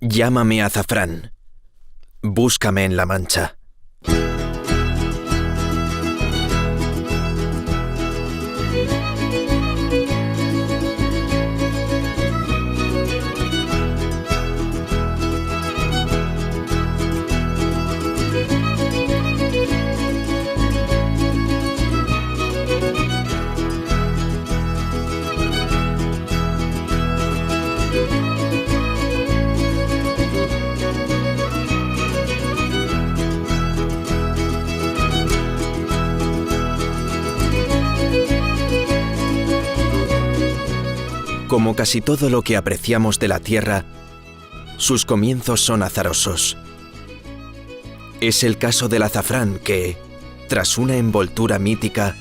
Llámame azafrán. Búscame en La Mancha. Como casi todo lo que apreciamos de la tierra, sus comienzos son azarosos. Es el caso del azafrán que, tras una envoltura mítica,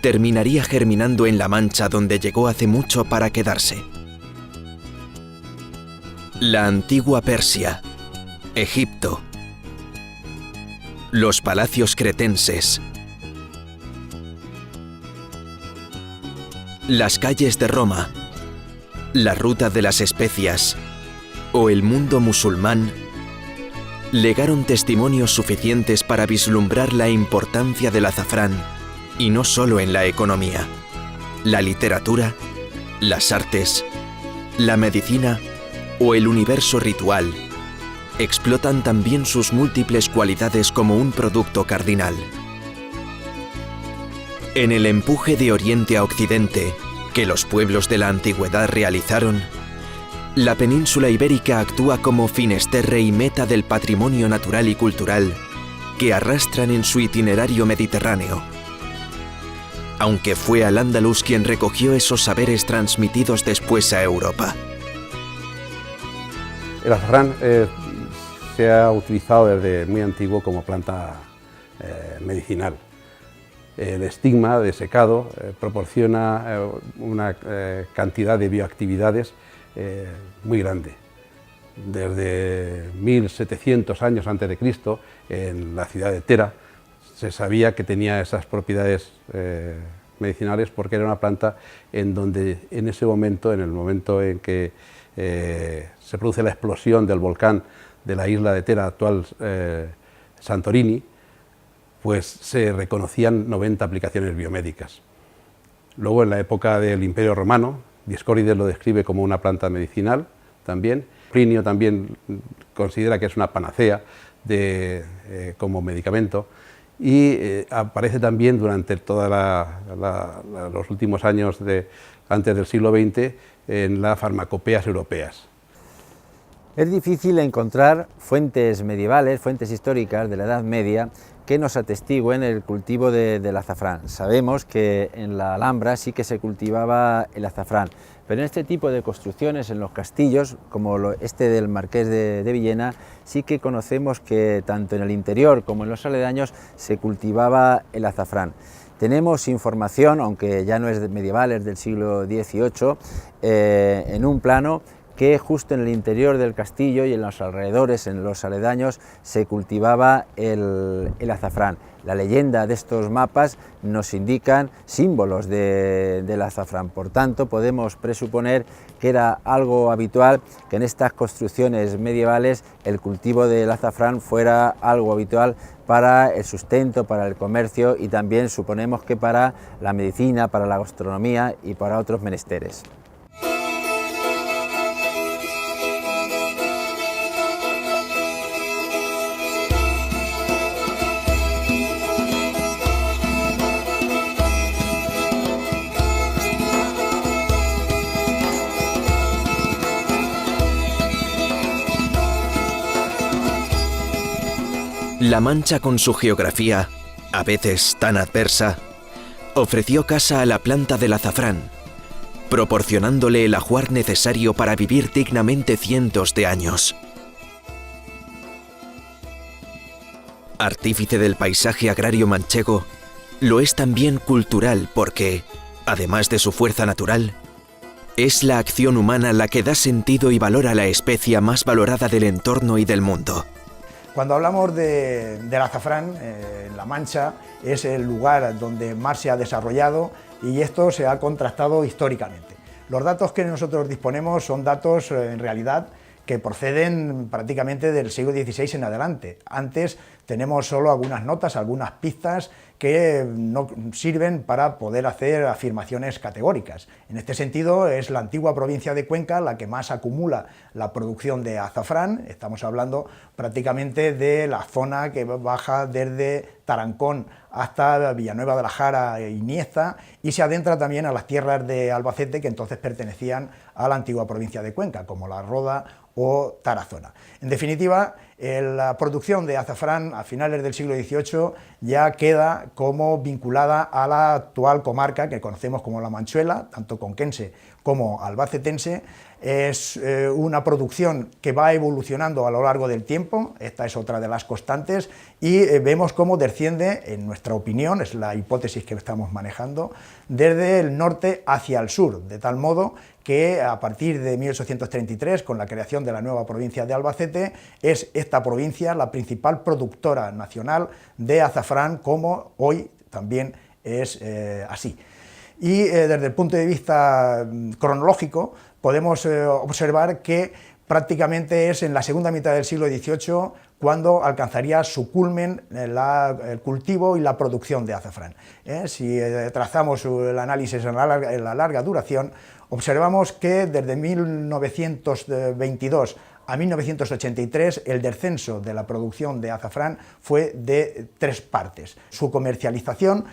terminaría germinando en La Mancha, donde llegó hace mucho para quedarse. La antigua Persia, Egipto, los palacios cretenses, las calles de Roma, la ruta de las especias o el mundo musulmán legaron testimonios suficientes para vislumbrar la importancia del azafrán, y no solo en la economía, la literatura, las artes, la medicina o el universo ritual explotan también sus múltiples cualidades como un producto cardinal. En el empuje de Oriente a Occidente que los pueblos de la antigüedad realizaron, la península ibérica actúa como finesterre y meta del patrimonio natural y cultural que arrastran en su itinerario mediterráneo. Aunque fue Al-Ándalus quien recogió esos saberes transmitidos después a Europa. El azafrán se ha utilizado desde muy antiguo como planta medicinal. El estigma de secado proporciona una cantidad de bioactividades muy grande. Desde 1700 años antes de Cristo, en la ciudad de Tera, se sabía que tenía esas propiedades medicinales porque era una planta en donde en ese momento, en el momento en que se produce la explosión del volcán de la isla de Tera, actual Santorini, pues se reconocían 90 aplicaciones biomédicas. Luego, en la época del Imperio Romano, Dioscórides lo describe como una planta medicinal también. Plinio también considera que es una panacea como medicamento, y aparece también durante todos los últimos años antes del siglo XX en las farmacopeas europeas. Es difícil encontrar fuentes medievales, fuentes históricas de la Edad Media, que nos atestiguen el cultivo del azafrán. Sabemos que en la Alhambra sí que se cultivaba el azafrán, pero en este tipo de construcciones, en los castillos, como este del Marqués de Villena, sí que conocemos que tanto en el interior como en los aledaños se cultivaba el azafrán. Tenemos información, aunque ya no es medieval, es del siglo XVIII, en un plano que justo en el interior del castillo y en los alrededores, en los aledaños, se cultivaba el azafrán. La leyenda de estos mapas nos indican símbolos del azafrán, por tanto podemos presuponer que era algo habitual que en estas construcciones medievales el cultivo del azafrán fuera algo habitual para el sustento, para el comercio y también suponemos que para la medicina, para la gastronomía y para otros menesteres. La Mancha, con su geografía, a veces tan adversa, ofreció casa a la planta del azafrán, proporcionándole el ajuar necesario para vivir dignamente cientos de años. Artífice del paisaje agrario manchego, lo es también cultural porque, además de su fuerza natural, es la acción humana la que da sentido y valor a la especia más valorada del entorno y del mundo. Cuando hablamos del azafrán, La Mancha es el lugar donde más se ha desarrollado y esto se ha contrastado históricamente. Los datos que nosotros disponemos son datos en realidad que proceden prácticamente del siglo XVI en adelante. Antes tenemos solo algunas notas, algunas pistas que no sirven para poder hacer afirmaciones categóricas. En este sentido, es la antigua provincia de Cuenca la que más acumula la producción de azafrán. Estamos hablando prácticamente de la zona que baja desde Tarancón hasta Villanueva de la Jara e Iniesta, y se adentra también a las tierras de Albacete, que entonces pertenecían a la antigua provincia de Cuenca, como La Roda o Tarazona. En definitiva, la producción de azafrán a finales del siglo XVIII ya queda como vinculada a la actual comarca que conocemos como la Manchuela, tanto conquense como albacetense. Es una producción que va evolucionando a lo largo del tiempo, esta es otra de las constantes, y vemos cómo desciende, en nuestra opinión, es la hipótesis que estamos manejando, desde el norte hacia el sur, de tal modo que a partir de 1833, con la creación de la nueva provincia de Albacete, es esta provincia la principal productora nacional de azafrán, como hoy también es así. Y desde el punto de vista cronológico podemos observar que prácticamente es en la segunda mitad del siglo XVIII cuando alcanzaría su culmen el cultivo y la producción de azafrán. Si trazamos el análisis en la larga duración, observamos que desde 1922 a 1983 el descenso de la producción de azafrán fue de 3 partes. Su comercialización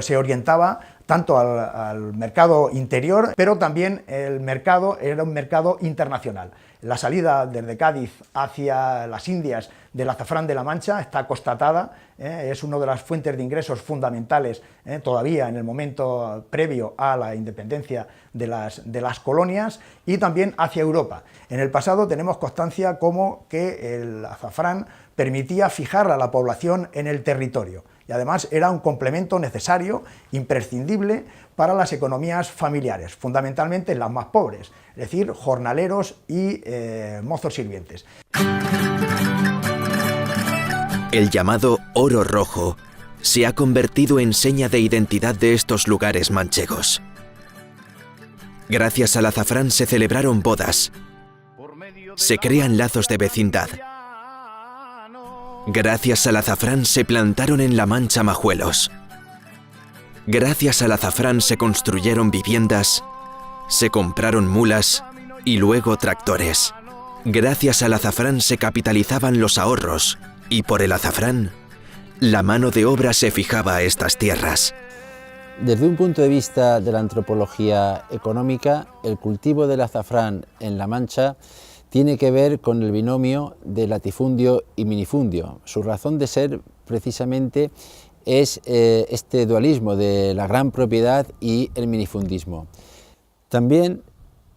se orientaba tanto al mercado interior, pero también el mercado era un mercado internacional. La salida desde Cádiz hacia las Indias del azafrán de la Mancha está constatada, es una de las fuentes de ingresos fundamentales todavía en el momento previo a la independencia de las colonias, y también hacia Europa. En el pasado tenemos constancia como que el azafrán permitía fijar a la población en el territorio, y además era un complemento necesario, imprescindible para las economías familiares, fundamentalmente las más pobres, es decir, jornaleros y mozos sirvientes. El llamado oro rojo se ha convertido en seña de identidad de estos lugares manchegos. Gracias al azafrán se celebraron bodas, se crean lazos de vecindad. Gracias al azafrán se plantaron en La Mancha majuelos. Gracias al azafrán se construyeron viviendas, se compraron mulas y luego tractores. Gracias al azafrán se capitalizaban los ahorros y por el azafrán, la mano de obra se fijaba a estas tierras. Desde un punto de vista de la antropología económica, el cultivo del azafrán en La Mancha tiene que ver con el binomio de latifundio y minifundio. Su razón de ser, precisamente, es este dualismo de la gran propiedad y el minifundismo. También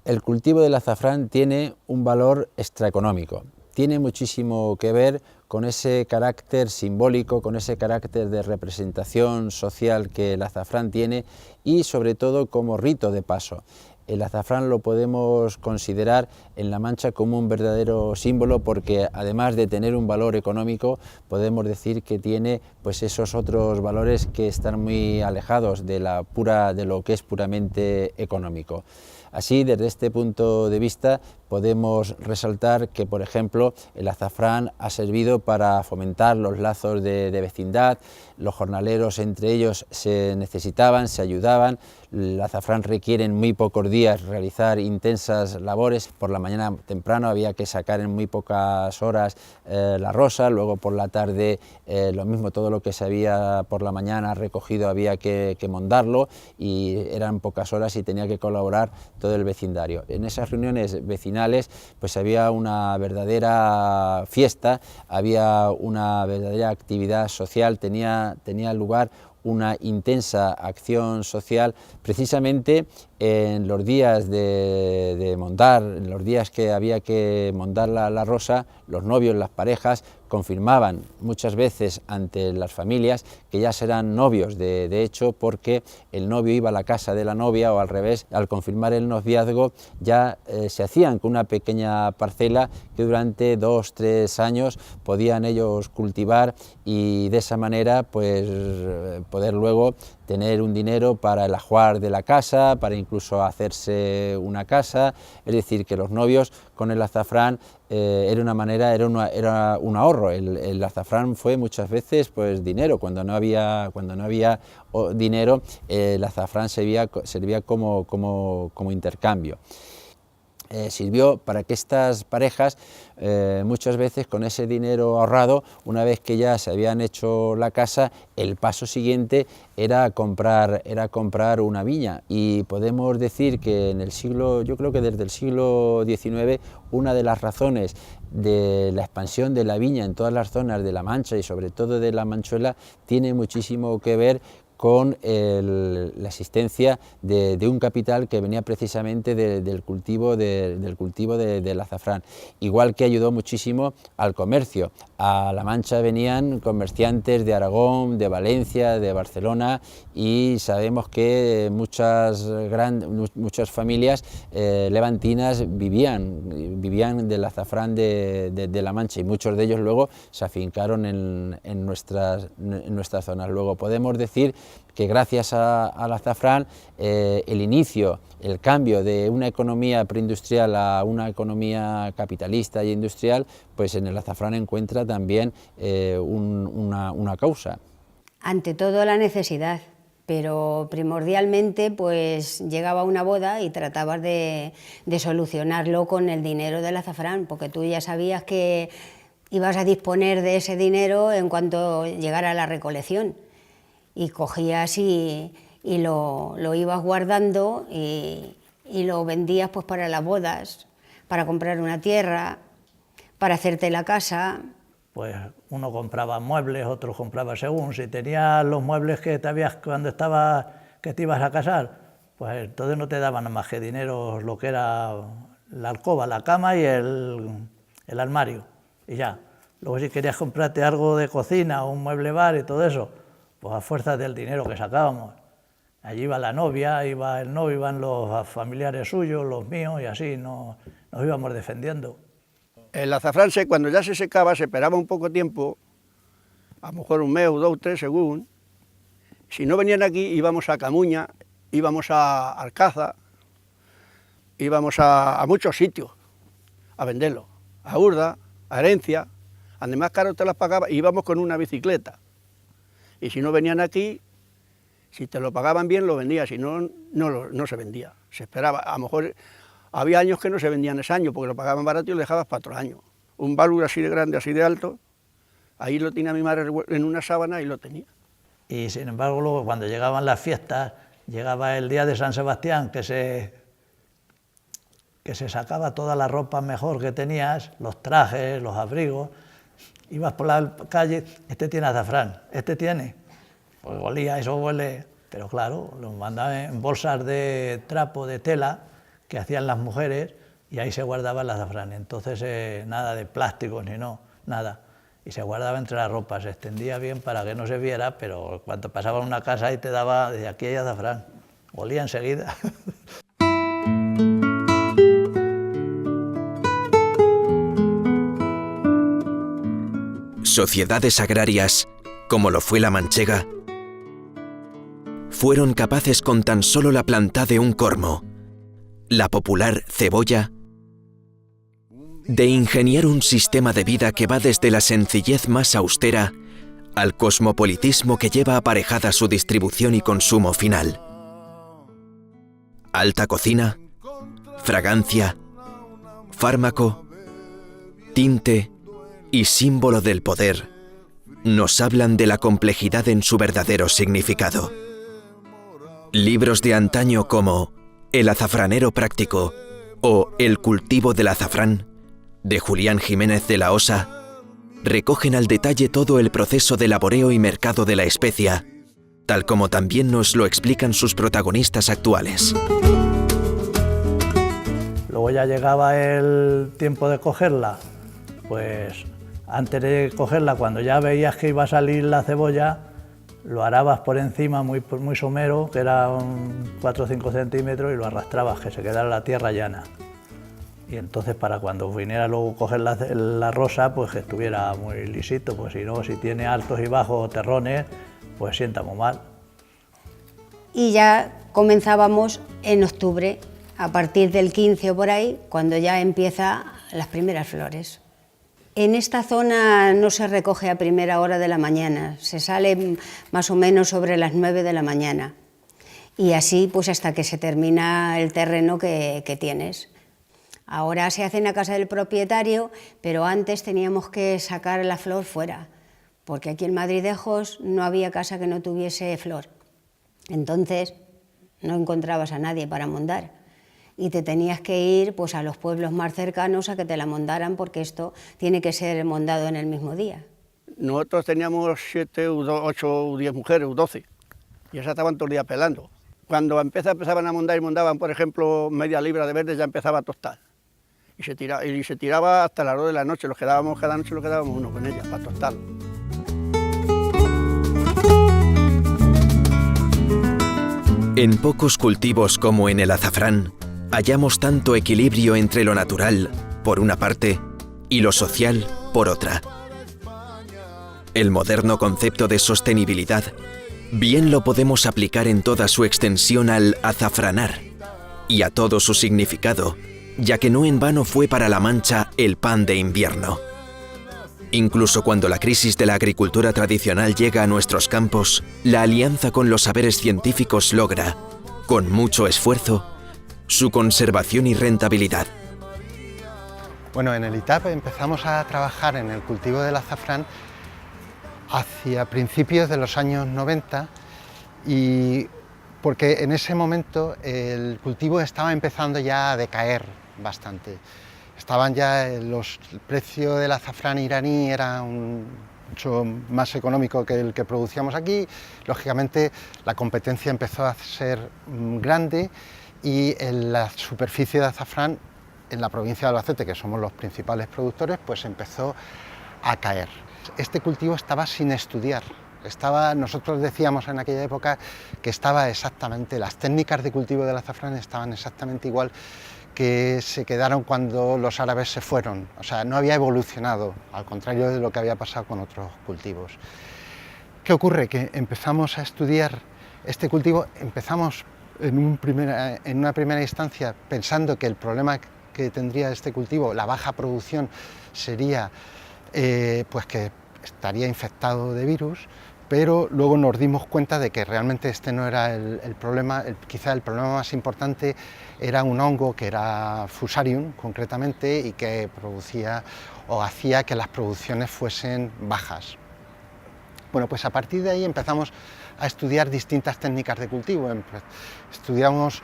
el cultivo del azafrán tiene un valor extraeconómico. Tiene muchísimo que ver con ese carácter simbólico, con ese carácter de representación social que el azafrán tiene, y sobre todo como rito de paso. El azafrán lo podemos considerar en La Mancha como un verdadero símbolo, porque además de tener un valor económico, podemos decir que tiene pues esos otros valores que están muy alejados de lo que es puramente económico. Así, desde este punto de vista, podemos resaltar que, por ejemplo, el azafrán ha servido para fomentar los lazos de vecindad. Los jornaleros entre ellos se necesitaban, se ayudaban. El azafrán requiere en muy pocos días realizar intensas labores. Por la mañana temprano había que sacar en muy pocas horas la rosa, luego por la tarde lo mismo, todo lo que se había por la mañana recogido había que mondarlo, y eran pocas horas y tenía que colaborar todo el vecindario. En esas reuniones vecinales pues había una verdadera fiesta, había una verdadera actividad social, tenía lugar una intensa acción social, precisamente en los días de mondar, en los días que había que mondar la rosa. Los novios, las parejas, confirmaban muchas veces ante las familias que ya serán novios de hecho, porque el novio iba a la casa de la novia, o al revés, al confirmar el noviazgo ya se hacían con una pequeña parcela que durante 2 o 3 años podían ellos cultivar, y de esa manera pues poder luego tener un dinero para el ajuar de la casa, para incluso hacerse una casa, es decir, que los novios con el azafrán era una manera, era un ahorro. El azafrán fue muchas veces pues dinero, cuando no había dinero el azafrán servía como intercambio. Sirvió para que estas parejas muchas veces con ese dinero ahorrado, una vez que ya se habían hecho la casa, el paso siguiente era comprar una viña, y podemos decir que en el siglo, yo creo que desde el siglo XIX, una de las razones de la expansión de la viña en todas las zonas de La Mancha y sobre todo de la Manchuela tiene muchísimo que ver con la existencia de un capital que venía precisamente del cultivo del azafrán, igual que ayudó muchísimo al comercio. A La Mancha venían comerciantes de Aragón, de Valencia, de Barcelona, y sabemos que muchas familias levantinas vivían del azafrán de La Mancha, y muchos de ellos luego se afincaron en nuestras zonas. Luego podemos decir que gracias al azafrán el inicio, el cambio de una economía preindustrial a una economía capitalista e industrial, pues en el azafrán encuentra también una causa. Ante todo la necesidad, pero primordialmente pues llegaba una boda y tratabas de solucionarlo con el dinero del azafrán, porque tú ya sabías que ibas a disponer de ese dinero en cuanto llegara la recolección, y cogías y lo ibas guardando y lo vendías pues para las bodas, para comprar una tierra, para hacerte la casa. Pues uno compraba muebles, otro compraba según. Si tenías los muebles que te habías que te ibas a casar, pues entonces no te daban más que dinero, lo que era la alcoba, la cama y el armario, y ya. Luego si querías comprarte algo de cocina o un mueble bar y todo eso, pues a fuerza del dinero que sacábamos. Allí iba la novia, iba el novio, iban los familiares suyos, los míos, y así nos íbamos defendiendo. El azafrán, cuando ya se secaba, se esperaba un poco tiempo, a lo mejor un mes o 2 o 3 según. Si no venían aquí, íbamos a Camuña, íbamos a Alcázar, íbamos a muchos sitios a venderlo, a Urda, a Herencia, donde más caro te las pagaba, íbamos con una bicicleta. Y si no venían aquí, si te lo pagaban bien, lo vendías, si no, no se vendía. Se esperaba, a lo mejor había años que no se vendían ese año, porque lo pagaban barato y lo dejabas para otro año. Un balur así de grande, así de alto, ahí lo tenía mi madre en una sábana y lo tenía. Y sin embargo, luego cuando llegaban las fiestas, llegaba el día de San Sebastián, que se sacaba toda la ropa mejor que tenías, los trajes, los abrigos. Ibas por la calle, este tiene azafrán, este tiene. Pues olía, eso huele, pero claro, los mandaban en bolsas de trapo, de tela, que hacían las mujeres, y ahí se guardaba el azafrán. Entonces nada de plásticos ni nada. Y se guardaba entre la ropa, se extendía bien para que no se viera, pero cuando pasaba en una casa ahí te daba, de aquí hay azafrán, olía enseguida. Sociedades agrarias, como lo fue la manchega, fueron capaces con tan solo la planta de un cormo, la popular cebolla, de ingeniar un sistema de vida que va desde la sencillez más austera al cosmopolitismo que lleva aparejada su distribución y consumo final. Alta cocina, fragancia, fármaco, tinte y símbolo del poder, nos hablan de la complejidad en su verdadero significado. Libros de antaño como El azafranero práctico o El cultivo del azafrán, de Julián Jiménez de la Osa, recogen al detalle todo el proceso de laboreo y mercado de la especia, tal como también nos lo explican sus protagonistas actuales. Luego ya llegaba el tiempo de cogerla, pues antes de cogerla, cuando ya veías que iba a salir la cebolla, lo arabas por encima muy somero, que era 4 o 5 centímetros, y lo arrastrabas, que se quedara la tierra llana. Y entonces para cuando viniera luego a coger la rosa, pues que estuviera muy lisito, pues si no, si tiene altos y bajos o terrones, pues sienta muy mal. y ya comenzábamos en octubre, a partir del 15 o por ahí, cuando ya empiezan las primeras flores. En esta zona no se recoge a primera hora de la mañana, se sale más o menos sobre las 9 de la mañana y así pues hasta que se termina el terreno que tienes. Ahora se hace en la casa del propietario, pero antes teníamos que sacar la flor fuera, porque aquí en Madridejos no había casa que no tuviese flor. Entonces no encontrabas a nadie para mondar y te tenías que ir pues, a los pueblos más cercanos a que te la mondaran, porque esto tiene que ser mondado en el mismo día. Nosotros teníamos 7, 8 o 10 mujeres, o 12, y esas estaban todo el día pelando. Cuando empezaban a mondar y mondaban, por ejemplo, media libra de verde, ya empezaba a tostar. Y se tiraba hasta las 2 de la noche, cada noche nos quedábamos uno con ella para tostarlo. En pocos cultivos como en el azafrán, hallamos tanto equilibrio entre lo natural, por una parte, y lo social, por otra. El moderno concepto de sostenibilidad bien lo podemos aplicar en toda su extensión al azafranar y a todo su significado, ya que no en vano fue para La Mancha el pan de invierno. Incluso cuando la crisis de la agricultura tradicional llega a nuestros campos, la alianza con los saberes científicos logra, con mucho esfuerzo, su conservación y rentabilidad. Bueno, en el ITAP empezamos a trabajar en el cultivo del azafrán hacia principios de los años 90, y porque en ese momento el cultivo estaba empezando ya a decaer bastante. El precio del azafrán iraní era mucho más económico que el que producíamos aquí. Lógicamente la competencia empezó a ser grande y la superficie de azafrán en la provincia de Albacete, que somos los principales productores, pues empezó a caer. Este cultivo estaba sin estudiar. Nosotros decíamos en aquella época que las técnicas de cultivo del azafrán estaban exactamente igual que se quedaron cuando los árabes se fueron, o sea, no había evolucionado, al contrario de lo que había pasado con otros cultivos. ¿Qué ocurre? Que empezamos a estudiar este cultivo, empezamos en una primera instancia pensando que el problema que tendría este cultivo, la baja producción, sería pues que estaría infectado de virus, pero luego nos dimos cuenta de que realmente este no era el problema. Quizá el problema más importante era un hongo que era Fusarium concretamente, y que producía o hacía que las producciones fuesen bajas. Bueno, pues a partir de ahí empezamos a estudiar distintas técnicas de cultivo. Estudiamos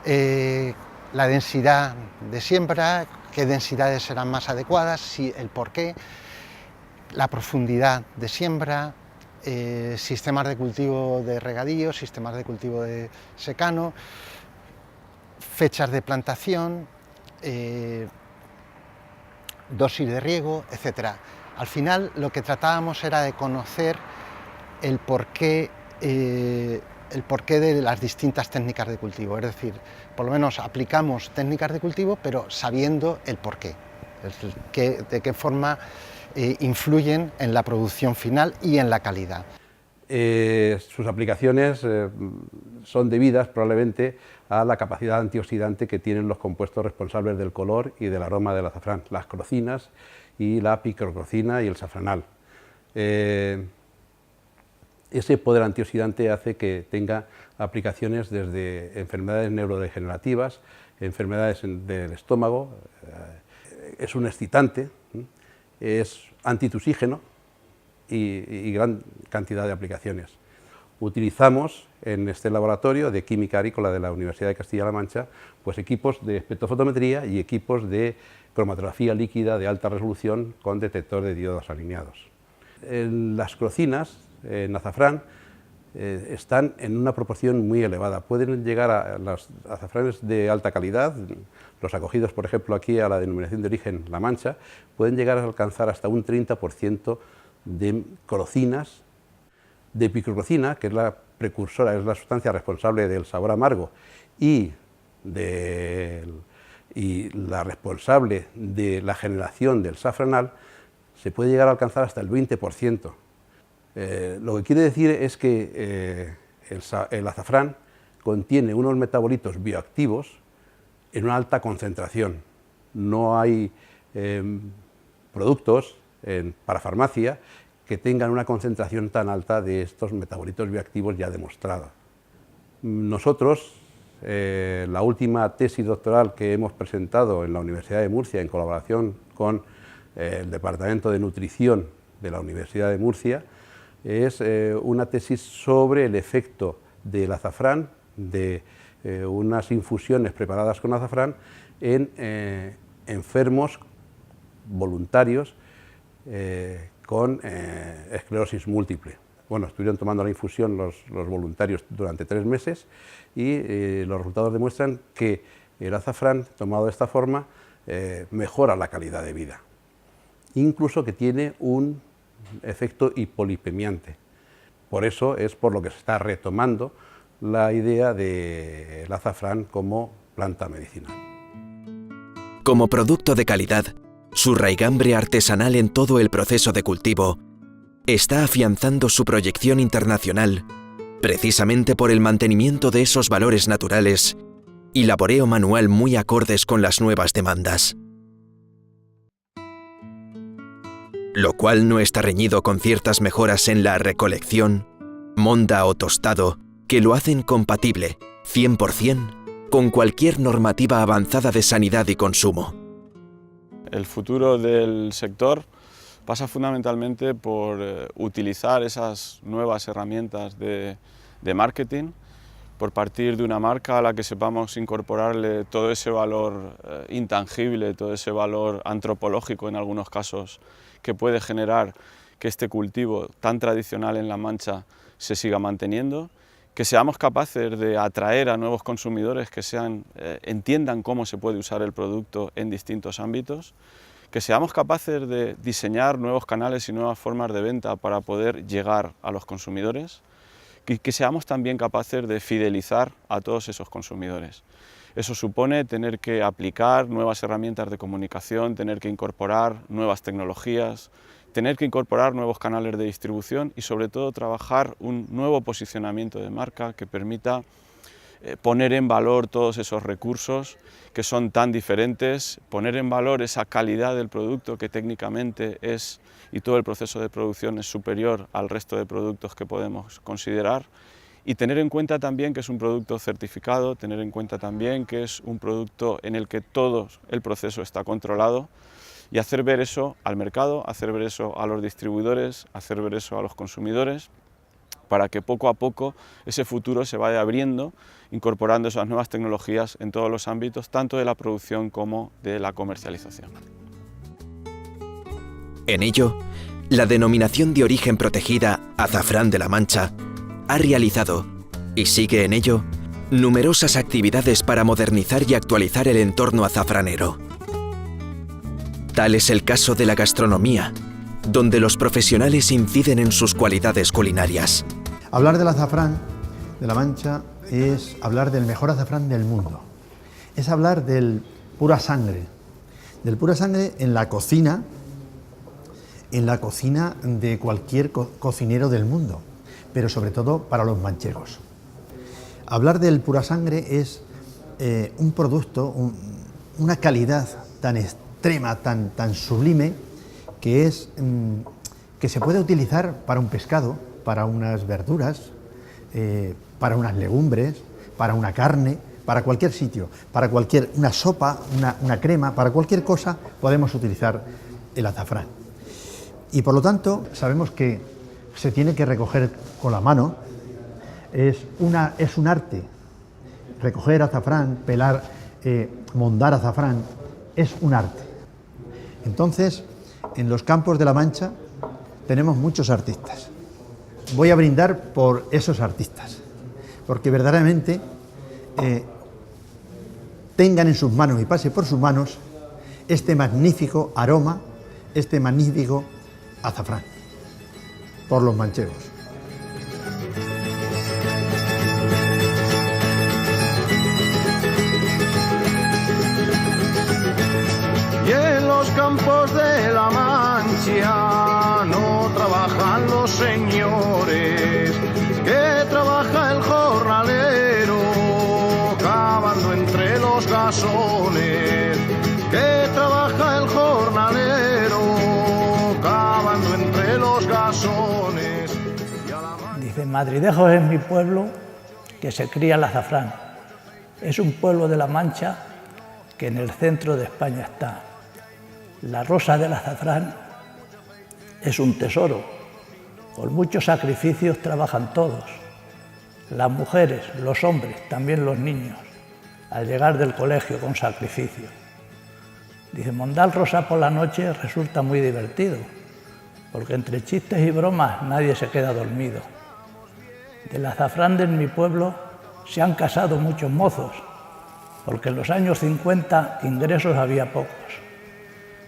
la densidad de siembra, qué densidades eran más adecuadas, el porqué, la profundidad de siembra, sistemas de cultivo de regadío, sistemas de cultivo de secano, fechas de plantación, dosis de riego, etc. Al final lo que tratábamos era de conocer el porqué de las distintas técnicas de cultivo, es decir, por lo menos aplicamos técnicas de cultivo, pero sabiendo el porqué, de qué forma influyen en la producción final y en la calidad. Sus aplicaciones son debidas probablemente a la capacidad antioxidante que tienen los compuestos responsables del color y del aroma del azafrán, las crocinas y la picrocrocina y el safranal. Ese poder antioxidante hace que tenga aplicaciones desde enfermedades neurodegenerativas, enfermedades del estómago, es un excitante, es antitusígeno y gran cantidad de aplicaciones. Utilizamos en este laboratorio de química agrícola de la Universidad de Castilla-La Mancha pues equipos de espectrofotometría y equipos de cromatografía líquida de alta resolución con detector de diodos alineados. Las crocinas en azafrán están en una proporción muy elevada. Pueden llegar a los azafranes de alta calidad, los acogidos por ejemplo aquí a la denominación de origen La Mancha, pueden llegar a alcanzar hasta un 30% de crocinas, de picrocrocina, que es la precursora, es la sustancia responsable del sabor amargo y la responsable de la generación del safranal, se puede llegar a alcanzar hasta el 20%. Lo que quiere decir es que el azafrán contiene unos metabolitos bioactivos en una alta concentración. No hay productos para farmacia que tengan una concentración tan alta de estos metabolitos bioactivos ya demostrada. Nosotros, la última tesis doctoral que hemos presentado en la Universidad de Murcia en colaboración con el Departamento de Nutrición de la Universidad de Murcia, es una tesis sobre el efecto del azafrán, de unas infusiones preparadas con azafrán en enfermos voluntarios con esclerosis múltiple. Bueno, estuvieron tomando la infusión los voluntarios durante 3 meses y los resultados demuestran que el azafrán tomado de esta forma mejora la calidad de vida, incluso que tiene un efecto hipolipemiante. Por eso es por lo que se está retomando la idea del azafrán como planta medicinal. Como producto de calidad, su raigambre artesanal en todo el proceso de cultivo está afianzando su proyección internacional precisamente por el mantenimiento de esos valores naturales y laboreo manual muy acordes con las nuevas demandas. Lo cual no está reñido con ciertas mejoras en la recolección, monda o tostado, que lo hacen compatible, 100%, con cualquier normativa avanzada de sanidad y consumo. El futuro del sector pasa fundamentalmente por utilizar esas nuevas herramientas de marketing, por partir de una marca a la que sepamos incorporarle todo ese valor intangible, todo ese valor antropológico en algunos casos, que puede generar que este cultivo tan tradicional en La Mancha se siga manteniendo, que seamos capaces de atraer a nuevos consumidores que entiendan cómo se puede usar el producto en distintos ámbitos, que seamos capaces de diseñar nuevos canales y nuevas formas de venta para poder llegar a los consumidores, y que seamos también capaces de fidelizar a todos esos consumidores. Eso supone tener que aplicar nuevas herramientas de comunicación, tener que incorporar nuevas tecnologías, tener que incorporar nuevos canales de distribución y sobre todo trabajar un nuevo posicionamiento de marca que permita poner en valor todos esos recursos que son tan diferentes, poner en valor esa calidad del producto que técnicamente es y todo el proceso de producción es superior al resto de productos que podemos considerar, y tener en cuenta también que es un producto certificado, tener en cuenta también que es un producto en el que todo el proceso está controlado, y hacer ver eso al mercado, hacer ver eso a los distribuidores, hacer ver eso a los consumidores, para que poco a poco ese futuro se vaya abriendo, incorporando esas nuevas tecnologías en todos los ámbitos, tanto de la producción como de la comercialización. En ello, la denominación de origen protegida Azafrán de La Mancha ha realizado, y sigue en ello, numerosas actividades para modernizar y actualizar el entorno azafranero. Tal es el caso de la gastronomía, donde los profesionales inciden en sus cualidades culinarias. Hablar del azafrán de La Mancha es hablar del mejor azafrán del mundo. Es hablar del pura sangre en la cocina de cualquier cocinero del mundo, pero sobre todo para los manchegos. Hablar del pura sangre es un producto, una calidad tan extrema, tan sublime, que se puede utilizar para un pescado, para unas verduras, para unas legumbres, para una carne, para cualquier sitio, para una sopa, una crema, para cualquier cosa podemos utilizar el azafrán. Y por lo tanto sabemos que se tiene que recoger con la mano, es un arte. Recoger azafrán, pelar, mondar azafrán, es un arte. Entonces, en los campos de La Mancha tenemos muchos artistas. Voy a brindar por esos artistas, porque verdaderamente tengan en sus manos y pase por sus manos este magnífico aroma, este magnífico azafrán, por los manchegos. Y en los campos de La Mancha no los señores, que trabaja el jornalero. los gasones, que trabaja el jornalero, cavando entre los gasones. Dice, Madridejos es mi pueblo que se cría el azafrán. Es un pueblo de La Mancha que en el centro de España está. La rosa del azafrán es un tesoro. Con muchos sacrificios trabajan todos. Las mujeres, los hombres, también los niños, al llegar del colegio con sacrificio. Dice, mondar rosa por la noche resulta muy divertido, porque entre chistes y bromas nadie se queda dormido. Del azafrán de mi pueblo se han casado muchos mozos, porque en los años 50 ingresos había pocos.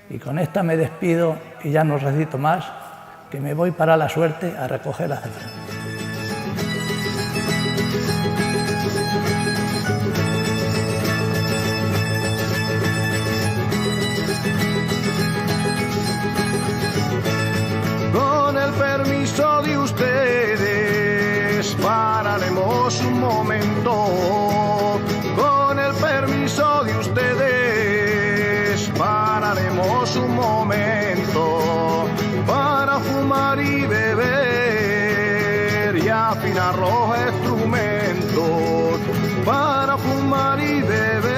Y con esta me despido y ya no recito más, que me voy para la suerte a recoger azafrán. Con el permiso de ustedes, pararemos un momento. Con el permiso de ustedes, pararemos un momento para fumar y beber y afinar los instrumentos. Para fumar y beber